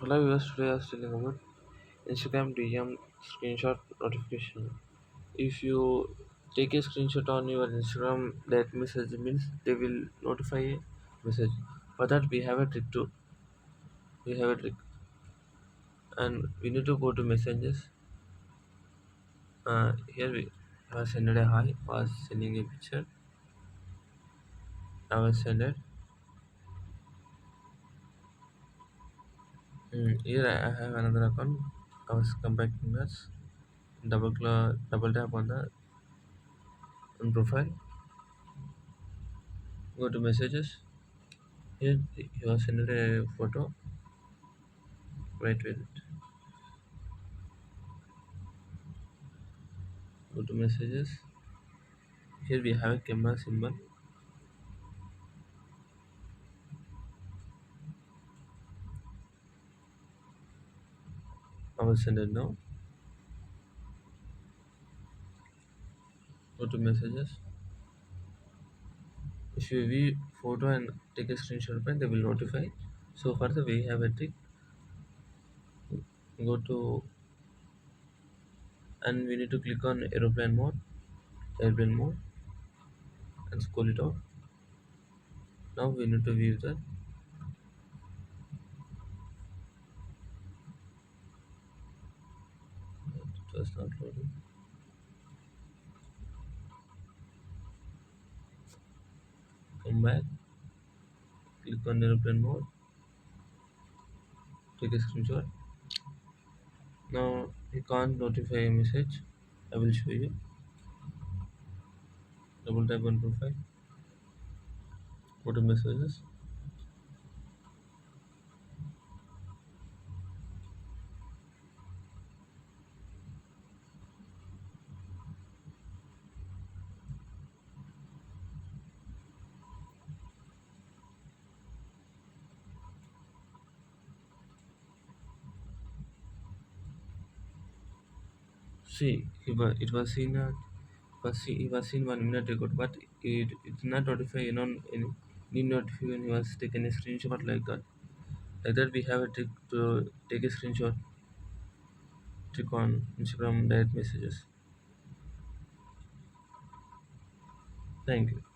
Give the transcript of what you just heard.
Hello viewers, today I was telling about Instagram DM screenshot notification. If you take a screenshot on your Instagram, that message means they will notify a message. For that we have a trick too. We have a trick, and we need to go to messages. Here we have sent a hi, was sending a picture. I was sent it. Here I have another account. I was comparing this. Double tap on the profile. Go to messages. Here you have sent a photo. Wait. Go to messages. Here we have a camera symbol. I will send it now. Go to messages. If you view photo and take a screenshot, then they will notify. So further we have a trick. Go to and we need to click on airplane mode, and scroll it out. Now we need to view that. It was not loading. Come back. Click on airplane mode. Take a screenshot. Now you can't notify a message. I will show you. Double tap on profile. Go to messages. See, it was seen 1 minute ago, but it did not notify any notify when he was taking a screenshot like that. Like that, we have a trick to take a screenshot trick on Instagram direct messages. Thank you.